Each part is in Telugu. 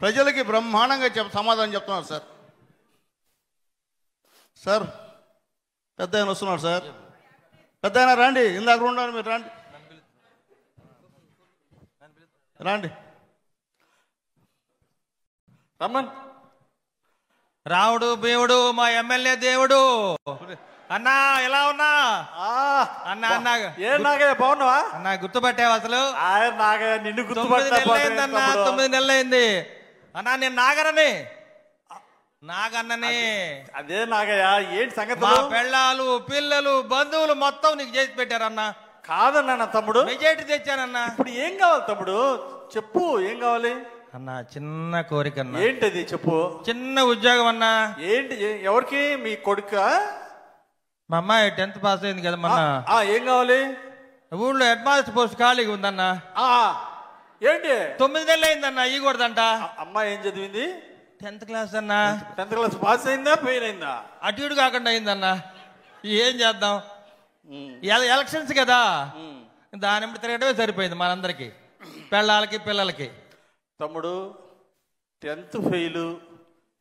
ప్రజలకి బ్రహ్మాండంగా సమాధానం చెప్తున్నారు సార్. సార్ పెద్ద ఆయన వస్తున్నారు సార్. పెద్ద ఆయన రండి, ఇందాక ఉండాలి మీరు రండి రండి. రమ్మన్. రావుడు దేవుడు మా ఎమ్మెల్యే దేవుడు. అన్నా ఎలా ఉన్నా అన్నా? అన్నా ఏ నాగయ్య బాగున్నావా? అన్నా గుర్తుపట్టావు అసలు? నాగయ్య నిన్ను 9 నెలలైంది అన్నా. నేను నాగన్నని. అదే నాగయ్య, ఏంటి సంగతి? మా పెళ్ళాలు పిల్లలు బంధువులు మొత్తం నీకు చేసి పెట్టారన్నా. కాదన్నా తమ్ముడు, మెజారిటీ తెచ్చానన్నా. ఇప్పుడు ఏం కావాలి తమ్ముడు? చెప్పు, ఏం కావాలి అన్నా? చిన్న కోరిక అన్నా. ఏంటది చెప్పు. చిన్న ఉద్యోగం అన్నా. ఏంటి? ఎవరికి? మీ కొడుక? మా అమ్మాయి 10th పాస్ అయింది కదా మొన్న. ఏం కావాలి? ఊళ్ళో హెడ్ మాస్టర్ పోస్ట్ ఖాళీగా ఉందన్నా. ఏంటి? 9 నెలలు అయిందన్నా. ఇవ్వకూడదంట. అమ్మాయి ఏం చదివింది? 10th క్లాస్ అన్నా. 10th క్లాస్ పాస్ అయిందా, ఫెయిల్ అయిందా? అటు ఇటు కాకుండా అయిందన్నా. ఏం చేద్దాం, ఎలక్షన్స్ కదా, దాని తిరగటమే సరిపోయింది మనందరికి, పెళ్ళాలకి పిల్లలకి. తమ్ముడు 10th ఫెయిల్,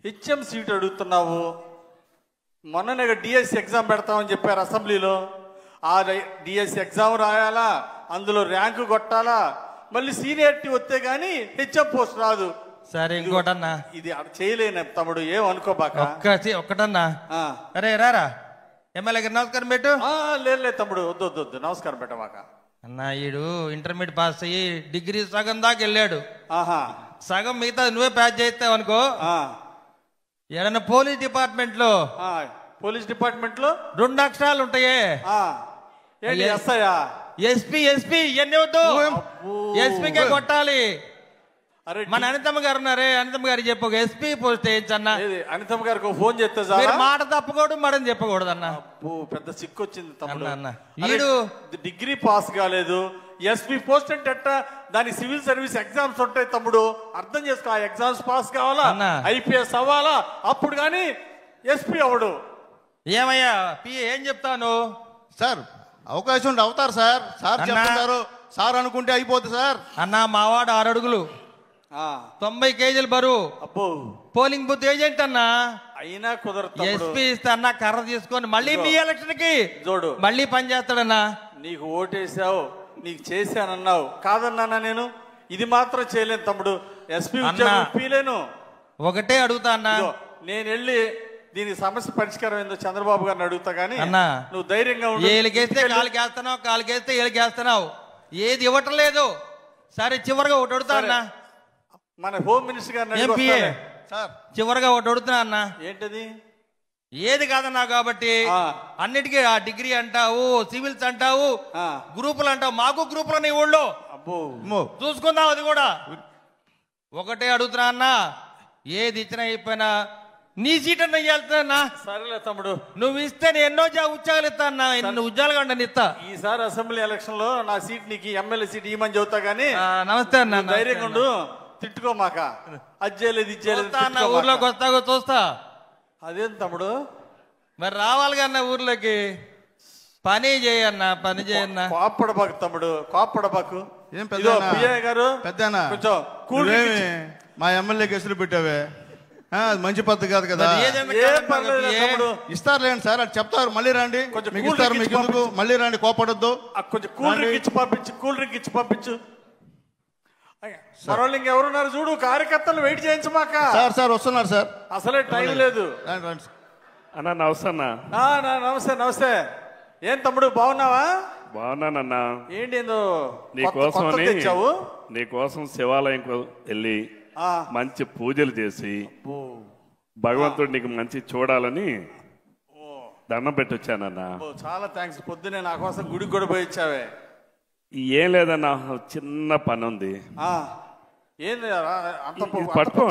హెచ్ఎం సీట్ అడుగుతున్నావు. మొన్ననే డిఎస్సి ఎగ్జామ్ పెడతామని చెప్పారు అసెంబ్లీలో. ఆ డిఎస్సి ఎగ్జామ్ రాయాలా, అందులో ర్యాంకు కొట్టాలా, మళ్ళీ సీనియారిటీ వస్తే గానీ హెచ్ఎం పోస్ట్ రాదు. సరే ఇంకోటన్నా, ఇది చేయలేను తమ్ముడు, ఏం అనుకోబాక. ఒక్కటన్నా. అరే రారా ఎమ్మెల్యే గారు నమస్కారం పెట్టు. లేదు తమ్ముడు, వద్దు నమస్కారం పెట్టమాక. అన్నా ఈడు ఇంటర్మీడియట్ పాస్ అయ్యి డిగ్రీ సగం దాకా వెళ్ళాడు. సగం మిగతా నువ్వే ప్యాచ్ చేస్తావు అనుకో. ఏదన్నా పోలీస్ డిపార్ట్మెంట్ లో 2 అక్షరాలు ఉంటాయే, ఎస్పీ ఇవన్నీ వద్దు, ఎస్పీకే కొట్టాలి. మన అనితమ్మ గారు ఉన్నారే, అనితమ్మ గారికి చెప్పు ఎస్పీ పోస్ట్ వేయించన్నా. అనితమ్మ గారికి ఫోన్ చేస్తే మాట తప్పకూడదు మడని చెప్పకూడదు అన్న. పెద్ద సిక్కు వచ్చింది తమ్ముడు. వీడు డిగ్రీ పాస్ కాలేదు, ఎస్పీ పోస్ట్ అంటే దాని సివిల్ సర్వీస్ ఎగ్జామ్స్ ఉంటాయి తమ్ముడు, అర్థం చేసుకో. ఆ ఎగ్జామ్స్ పాస్ కావాలా, ఐపీఎస్ అవ్వాలా, అప్పుడు కానీ ఎస్పీ అవడు. ఏమయ్యా పిఏ ఏం చెప్తాను సార్? అవకాశం ఉంటే అవుతారు సార్. సార్ చెప్తారు, సార్ అనుకుంటే అయిపోతుంది సార్. అన్న మావాడు 6 అడుగులు 90 కేజీలు బరువు, అబ్బో పోలింగ్ బూత్ ఏజెంట్ అన్నా. అయినా కుదరదు. ఎస్పీ ఇస్తే అన్న కర్ర తీసుకొని మళ్ళీ మీ ఎలక్షన్ కి చూడు మళ్ళీ పని చేస్తాడన్నా. నీకు ఓటేసావు, నీకు చేశానన్నావు, కాదన్నా నేను ఇది మాత్రం చేయలేను తమ్ముడు. ఎస్పీ ఉద్యోగం ఒకటే అడుగుతా అన్నా, నేను వెళ్ళి దీని సమస్య పరిష్కారం ఏందో చంద్రబాబు గారిని అడుగుతా గానీ అన్నా నువ్వు ధైర్యంగా ఉండు. ఏలికేస్తే కాలుకేస్తున్నావు, కాలుకేస్తే ఏలికేస్తున్నావు, ఏది ఇవ్వటం లేదు. సరే చివరిగా ఒకటి అడుగుతా అన్నా, మన హోమ్ మినిస్టర్ గారిని చివరిగా ఒకటి అడుగుతున్నా అన్న. ఏంటది? ఏది కాదన్నా కాబట్టి అన్నిటికీ ఆ డిగ్రీ అంటావు, సివిల్స్ అంటావు, గ్రూపులు అంటావు. మాకు గ్రూపులు ఉన్నాయి ఊళ్ళో, చూసుకుందాం. అది కూడా ఒకటే అడుగుతున్నా అన్న, ఏది ఇచ్చినా అయిపోయినా నీ సీట్ అన్న ఇవ్వాల్సిన. సరేలే తమ్ముడు, నువ్వు ఇస్తే నేను ఎన్నో ఉద్యోగాలు ఇస్తా అన్న, ఎన్నో ఉద్యోగాలు కంటే ఇస్తా. ఈసారి అసెంబ్లీ ఎలక్షన్ లో నా సీట్ నీకు ఎమ్మెల్యే సీట్ ఇవ్వమని చెబుతా గానీ. నమస్తే అన్న, ధైర్యంగా ఉండు, తిట్టుకోమాక. అది చేయలేదు ఇది చేయలేదు, ఊర్లోకి వస్తాగో చూస్తా. అదేం తమ్ముడు మరి రావాలి కన్నా ఊర్లోకి, పని చేయన్నా, పని చేయన్నా. కోప్పడబాకు తమ్ముడు, కోప్పడబాకు. ఏం పెద్ద గారు పెద్దనా కొంచెం కూల్ మా ఎమ్మెల్యేకి ఎసురు పెట్టావే, మంచి పద్ధతి కాదు కదా. ఇస్తారులేండి సార్, అది చెప్తారు. మళ్ళీ రండి, మీకు ఇస్తారు, మీకు ఎందుకు, మళ్ళీ రండి, కోపడొద్దు. కొంచెం కూల్ డ్రింక్ ఇచ్చి పంపించు, కూల్ డ్రింక్ ఇచ్చి పంపించు. మరో ఇంకెవరున్నారు చూడు, కార్యకర్తలు వెయిట్ చేయించమాక. సార్ వస్తున్నారు సార్, అసలే టైం లేదు. అన్నా నమస్తే అన్నా. నమస్తే నమస్తే. ఏం తమ్ముడు బాగున్నావా? బాగున్నానన్నా. ఏంటి నీకోసం శివాలయం వెళ్ళి మంచి పూజలు చేసి భగవంతుడు నీకు మంచి చూడాలని దండం పెట్టి వచ్చానన్నా. చాలా థ్యాంక్స్. పొద్దునే నా కోసం గుడికి కూడా పోయి ఇచ్చావే. ఏం లేదన్నా, చిన్న పని ఉంది. పట్టుకో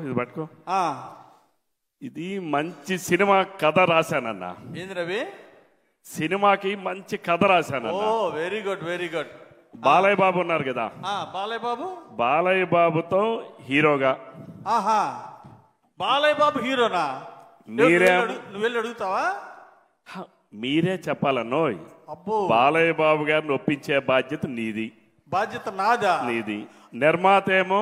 ఇది పట్టుకో. ఇది మంచి సినిమా కథ రాశానన్నా. ఏంది రవి? సినిమాకి మంచి కథ రాశానన్నా. Very good very good. Balayya Babu ఉన్నారు కదా, బాలయ్య బాబుతో హీరోగా. బాలయ్య బాబు హీరోనా? నువ్వు వెళ్ళి అడుగుతావా? మీరే చెప్పాలన్నోయ్. బాలయ్య బాబు గారిని ఒప్పించే బాధ్యత నీది. బాధ్యత నాదా? నీది. నిర్మాత ఏమో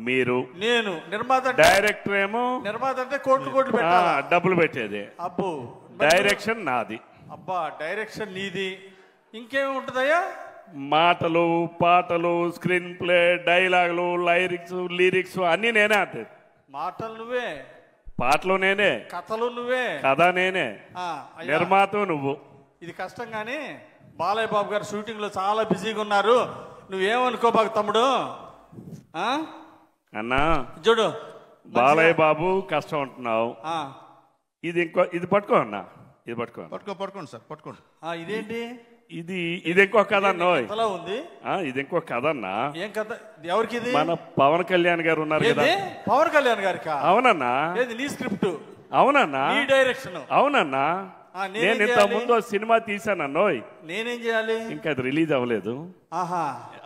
మీరు. నేను నిర్మాత. డైరెక్టర్ ఏమో నిర్మాత అంటే కోట్లు పెట్టాలా, డబ్బులు పెట్టేది. అబ్బో డైరెక్షన్ నాది. అబ్బా డైరెక్షన్ నీది. ఇంకేమి ఉంటుందయ్యా? మాటలు, పాటలు, స్క్రీన్ ప్లే, డైలాగులు, లిరిక్స్ అన్ని నేనే. అంటే మాటలు నువ్వే, పాటలు నేనే, కథలు నువ్వే, కథ నేనే, నిర్మాత నువ్వు. ఇది కష్టం. కానీ బాలయ్య బాబు గారు షూటింగ్ లో చాలా బిజీగా ఉన్నారు. నువ్వేమనుకోబాకు తమ్ముడు. అన్నా చూడు బాలయ్య బాబు కష్టం అంటున్నావు. ఇది పట్టుకో అన్నా, ఇది పట్టుకోండి సార్, పట్టుకోండి. ఇదేంటి? ఇది ఇంకో కథ అన్నా. ఉంది ఇది ఇంకో కథ అన్నా. ఏం కథ? ఎవరికి? మన పవన్ కళ్యాణ్ గారు ఉన్నారు కదా. పవన్ కళ్యాణ్ గారికి? అవునన్నా. నీ స్క్రిప్ట్? అవునన్నా. నీ డైరెక్షన్? అవునన్నా. నేను ఇంత ముందు సినిమా తీసానన్నో. నేనేం చేయాలి? ఇంకా అది రిలీజ్ అవ్వలేదు.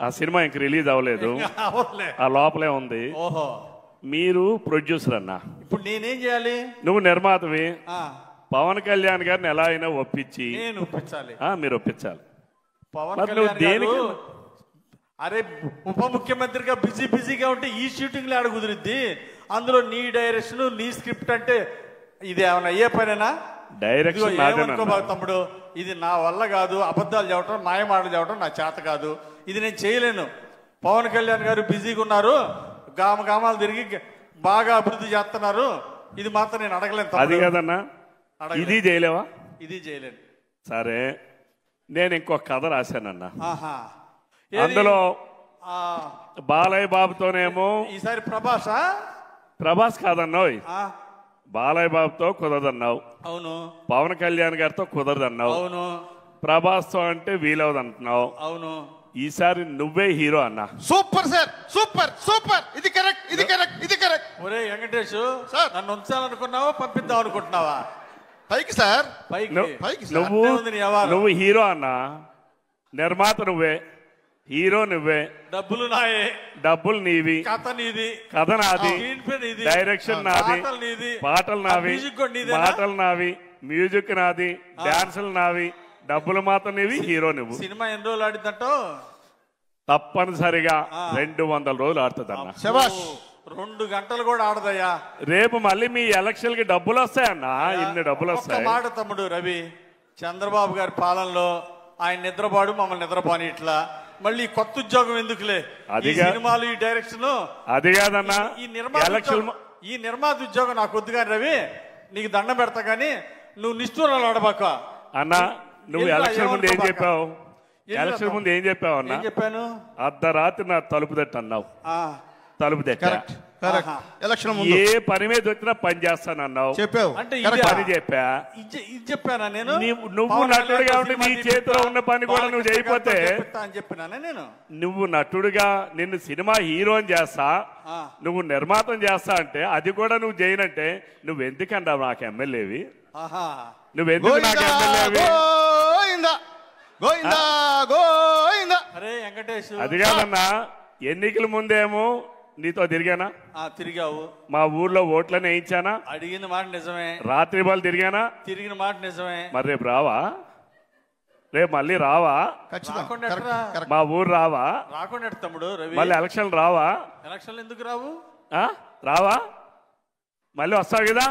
ఆ సినిమా ఇంక రిలీజ్ అవ్వలేదు, ఆ లోపలే ఉంది. ఓహో, మీరు ప్రొడ్యూసర్ అన్నా. ఇప్పుడు నేనేం చేయాలి? నువ్వు నిర్మాతవి. పవన్ కళ్యాణ్ గారిని ఎలా అయినా ఒప్పించి నేను ఒప్పించాలి. మీరు ఒప్పించాలి. పవన్ కళ్యాణ్ దేనికి? అరే ఉప ముఖ్యమంత్రిగా బిజీగా ఉంటే ఈ షూటింగ్ లో కుదిరిద్ది. అందులో నీ డైరెక్షన్, నీ స్క్రిప్ట్ అంటే ఇది ఏమన్నా అయ్యే పనేనా? డైరెక్షన్ తమ్ముడు, ఇది నా వల్ల కాదు. అబద్ధాలు చెప్పడం, మాయమాటలు చెప్పడం నా చేత కాదు. ఇది నేను చేయలేను. పవన్ కళ్యాణ్ గారు బిజీగా ఉన్నారు, గామాలు తిరిగి బాగా అభివృద్ధి చేస్తున్నారు. ఇది మాత్రం నేను అడగలేను. అది కదన్నా, ఇది చేయలేవా? ఇది చేయలేను. సరే, నేను ఇంకో కథ రాశానన్నా. అందులో బాలయ్య బాబుతోనేమో ఈసారి ప్రభాస్ కాదన్నావు. బాలయ్య బాబుతో కుదరదన్నావు. అవును. పవన్ కళ్యాణ్ గారితో కుదరదన్నావు. అవును. ప్రభాస్ తో అంటే వీలవదు అంటున్నావు. అవును. ఈసారి నువ్వే హీరో అన్నా. Super sir, super super. ఇది కరెక్ట్. ఒరే వెంకటేష్, నన్ను ఉంచాలనుకున్నావా, పంపిద్దాం అనుకుంటున్నావా? పైకి సార్, నువ్వు హీరో అన్నా. నిర్మాత నువ్వే, హీరో నువ్వే. డబ్బులు నీవి, కథ నాది, డైరెక్షన్ నాది, పాటలు నావి, మ్యూజిక్ నాది, డాన్సులు నావి, డబ్బులు మాత్రం నీవి, హీరో నువ్వు. సినిమా ఎన్ని రోజులు ఆడిద్దంటో? తప్పనిసరిగా 200 రోజులు ఆడుతుందన్నా. 2 గంటలు కూడా ఆడదయ్యా. రేపు మళ్ళీ మీ ఎలక్షన్ కి డబ్బులు వస్తాయన్నా. ఇన్ని డబ్బులు వస్తాయి. మాట తమ్ముడు రవి, చంద్రబాబు గారి పాలనలో ఆయన నిద్రపాడు, మమ్మల్ని నిద్రపోని. ఇట్లా మళ్ళీ కొత్త ఉద్యోగం ఎందుకులే? సినిమాలు, ఈ డైరెక్షన్, అది కాదన్నా. ఈ నిర్మాత ఉద్యోగం నాకు వద్దు. కానీ రవి, నీకు దండం పెడతా. కానీ నువ్వు నిష్ఠూరాలు ఆడబాక అన్నా. నువ్వు ఎలక్షన్ ముందు ఏం చెప్పావు? అన్నా? చెప్పాను, అర్ధరాత్రి నా తలుపు తట్టు అన్నావు. తలుపు తట్ట ఎలక్షన్ ఏ పని మీద వచ్చినా పని చేస్తానన్నావు. చెప్పావు. అంటే పని చెప్పానా నేను? నువ్వు నటుడుగా ఉండి నీ చేతిలో ఉన్న పని కూడా నువ్వు చేయకపోతే చెప్పినానే నేను. నువ్వు నటుడుగా నిన్ను సినిమా హీరోని చేస్తా, నువ్వు నిర్మాతం చేస్తా అంటే అది కూడా నువ్వు చేయనంటే నువ్వెందుకన్నా నాకు ఎమ్మెల్యేవి? నువ్వెందుకు నాకు ఎమ్మెల్యేవి? అది కాదన్నా. ఎన్నికల ముందేమో నీతో తిరిగానా? తిరిగావు. మా ఊర్లో ఓట్లని వేయించానా? అడిగిన మాట నిజమే. రాత్రి బాల్ తిరిగానా? తిరిగిన మాట నిజమే. మరి రేపు రావా? రేపు మళ్ళీ రావా? మా ఊరు రావా? రాకుండా తమ్ముడు రవి. మళ్ళీ ఎలక్షన్ రావా? ఎలక్షన్లు ఎందుకు రావు? రావా? మళ్ళీ వస్తావు కదా.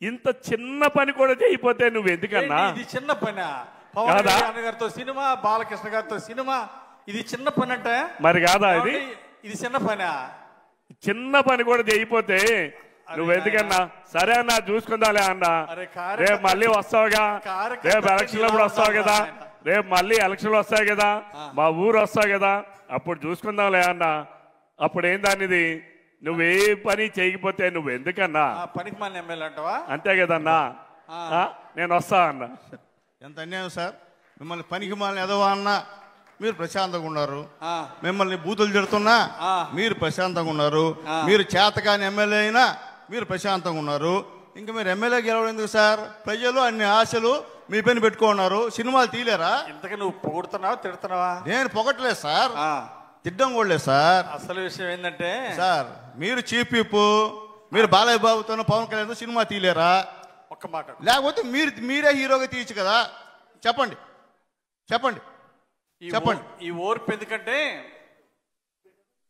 ఇంత చిన్న పని కూడా చేయకపోతే నువ్వు ఎందుకన్నా? ఇది చిన్న పని. పవన్ కళ్యాణ్ గారితో సినిమా, బాలకృష్ణ గారితో సినిమా, ఇది చిన్న పని అంటే మరి కాదా? ఇది చిన్న పని. చిన్న పని కూడా చేయకపోతే నువ్వు ఎందుకన్నా? సరే అన్నా, చూసుకుందాలే అన్నా. రేపు మళ్ళీ వస్తావుగా, రేపు ఎలక్షన్ లో వస్తావు కదా, రేపు మళ్ళీ ఎలక్షన్లు వస్తాయి కదా, మా ఊరు వస్తావు కదా, అప్పుడు చూసుకుందాంలే అన్నా. అప్పుడు ఏం దానిది? నువ్వే పని చేయకపోతే నువ్వు ఎందుకన్నా? పనికి మన ఎమ్మెల్యే అంటావా? అంతే కదన్నా. నేను వస్తా అన్నా. ఎంత అన్యాయం సార్. మిమ్మల్ని పనికి మాలని ఎదవా అన్నా మీరు ప్రశాంతంగా ఉన్నారు. మిమ్మల్ని బూతులు తిడుతున్నా మీరు ప్రశాంతంగా ఉన్నారు. మీరు చేతకాని ఎమ్మెల్యే అయినా మీరు ప్రశాంతంగా ఉన్నారు. ఇంకా మీరు ఎమ్మెల్యే గెలవడం ఎందుకు సార్? ప్రజలు అన్ని ఆశలు మీ పైన పెట్టుకున్నారు. సినిమాలు తీలేరా? ఇంతకీ నువ్వు పొగుడుతున్నావా, తిడుతున్నావా? నేను పొగట్లేదు సార్, తిడ్డం కూడా లేదు సార్. అసలు విషయం ఏంటంటే సార్, మీరు చీఫ్ విప్, మీరు బాలయ్య బాబుతో పవన్ కళ్యాణ్ సినిమా తీలేరా? ఒక్క మాట. లేకపోతే మీరే హీరోగా తీయచ్చు కదా. చెప్పండి. ఈ ఓర్పు ఎందుకంటే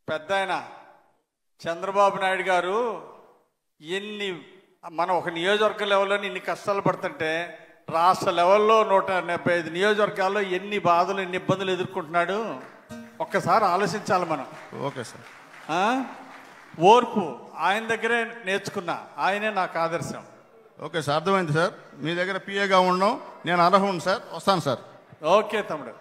పెద్ద ఆయన చంద్రబాబు నాయుడు గారు మనం ఒక నియోజకవర్గ లెవెల్లో ఇన్ని కష్టాలు పడుతుంటే రాష్ట్ర లెవెల్లో 175 నియోజకవర్గాల్లో ఎన్ని బాధలు ఎన్ని ఇబ్బందులు ఎదుర్కొంటున్నాడు ఒక్కసారి ఆలోచించాలి మనం. Okay sir. ఓర్పు ఆయన దగ్గరే నేర్చుకున్నా, ఆయనే నాకు ఆదర్శం. ఓకే సార్, అర్థమైంది సార్. మీ దగ్గర పిఏగా ఉండడం నేను అర్హుడు సార్. వస్తాను సార్. ఓకే తమ్ముడు.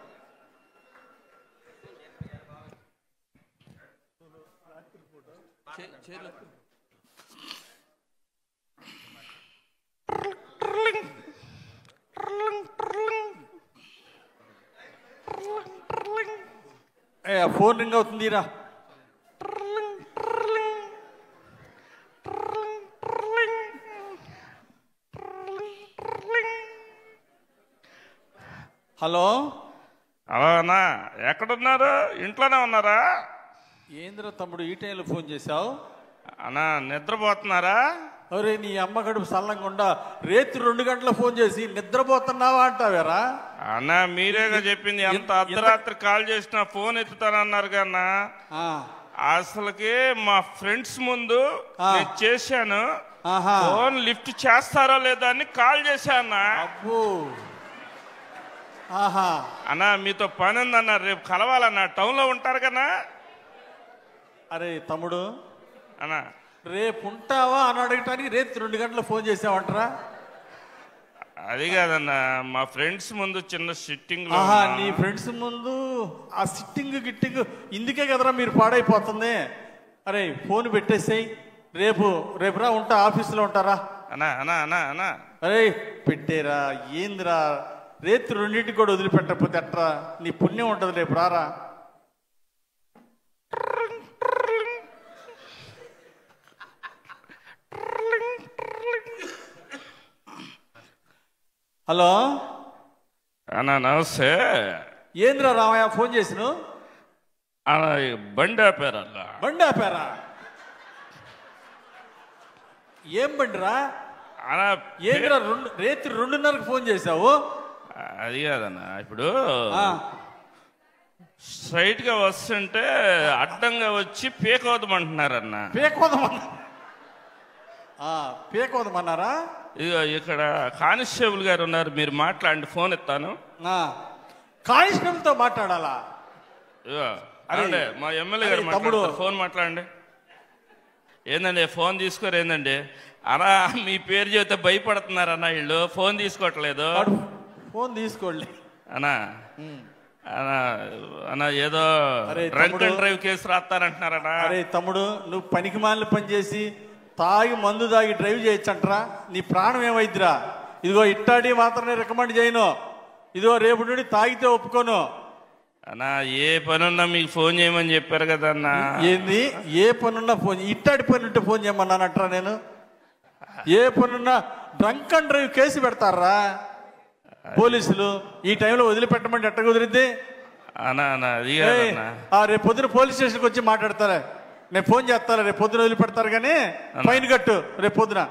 ఫోన్ రింగ్ అవుతుందిరా. హలో హలో అన్నా, ఎక్కడున్నారు? ఇంట్లోనే ఉన్నారా? ఏంద్ర తమ్ముడు ఈ టైంలో ఫోన్ చేశావు? అన్నా నిద్రపోతున్నారా? అరే నీ అమ్మ గడుపు సల్లంగుండా రేత్రి 2 గంటల ఫోన్ చేసి నిద్రపోతున్నావా అంటావేరా? అన్నా మీరేగా చెప్పింది ఎంత అర్ధరాత్రి కాల్ చేసినా ఫోన్ ఎత్తుతానన్నారు కన్నా. అసలుకి మా ఫ్రెండ్స్ ముందు నేను చేశాను, ఫోన్ లిఫ్ట్ చేస్తారో లేదా అని కాల్ చేశాను. అబ్బో అన్నా మీతో పని ఉందన్నా, రేపు కలవాలన్నా, టౌన్ లో ఉంటారు కన్నా. అరే తమ్ముడు అన్నా రేపు ఉంటావా అని అడగటానికి రేపు 2 గంటల ఫోన్ చేసావంటరా? అది కాదన్నా, మా ఫ్రెండ్స్ ముందు చిన్న సిట్టింగ్. నీ ఫ్రెండ్స్ ముందు ఆ సిట్టింగ్ గిట్టింగ్ ఇందుకే కదరా మీరు పాడైపోతుంది. అరే ఫోన్ పెట్టేసేయి, రేపురా ఉంటా, ఆఫీసులో ఉంటారా? అన్నా అన్నా అన్నా అన్నా అరే పెట్టేరా, ఏందిరా రేత్రి 2ంటికి కూడా వదిలిపెట్టకపోతే ఎట్రా? నీ పుణ్యం ఉంటుంది, రేపు రారా. హలో అన్నా నమస్తే. ఏంద్రా రామయ్య ఫోన్ చేసిన? బండి ఆపారా? బండి ఆపారా? ఏం బండిరా? ఏంద్రా రేత్రి 2:30కి ఫోన్ చేసావు? అది కాదన్నా, ఇప్పుడు స్ట్రైట్ గా వస్తుంటే అడ్డంగా వచ్చి పేకోదమంటున్నారన్నా. పేకోదమన్నారా? ఇదిగో ఇక్కడ కానిస్టేబుల్ గారు ఉన్నారు, మీరు మాట్లాడండి, ఫోన్ ఇస్తాను. కానిస్టేబుల్ తో మాట్లాడాలా? అరే మా ఎమ్మెల్యే గారు మాట్లాడతారు, ఫోన్ మాట్లాడండి. ఏందండి ఫోన్ తీసుకోరు? ఏందండి అన్నా మీ పేరు చెబితే భయపడుతున్నారన్నా వీళ్ళు, ఫోన్ తీసుకోవట్లేదు. ఫోన్ తీసుకోండి అన్నా. అన్నా ఏదో డ్రంక్ అండ్ డ్రైవ్ కేసు రాస్తారంటున్నారన్నా. అరే తమ్ముడు, నువ్వు పనికి మాలిన పని చేసి తాగి మందు తాగి డ్రైవ్ చేయొచ్చంటరా? నీ ప్రాణం ఏమైద్దిరా? ఇదిగో ఇట్టాడి మాత్రమే రికమెండ్ చేయను. ఇదిగో రేపు నుండి తాగితే ఒప్పుకోను. అన్నా ఏ పనున్నా మీకు ఫోన్ చేయమని చెప్పారు కదా అన్నా. ఏంది ఏ పనున్నా ఫోన్? ఇట్టాడి పని ఉంటే ఫోన్ చేయమన్నానంటరా నేను? ఏ పనున్నా డ్రంక్ అండ్ డ్రైవ్ కేసు పెడతారా పోలీసులు? ఈ టైంలో వదిలిపెట్టమంటే ఎట్ట కుదిరిద్ది? రేపు పొద్దున పోలీస్ స్టేషన్కి వచ్చి మాట్లాడతారా? నేను ఫోన్ చేస్తాను, రేపు పొద్దున వదిలిపెడతారు కానీ ఫైన్ కట్టు రేపు పొద్దున.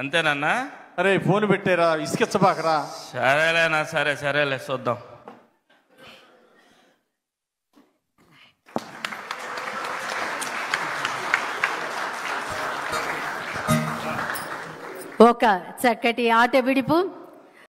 అంతేనన్నా? అరే ఫోన్ పెట్టారా, ఇసుకిచ్చబాకరా. సరేలేనా, సరేలే చూద్దాం. ఒక చక్కటి ఆట విడిపు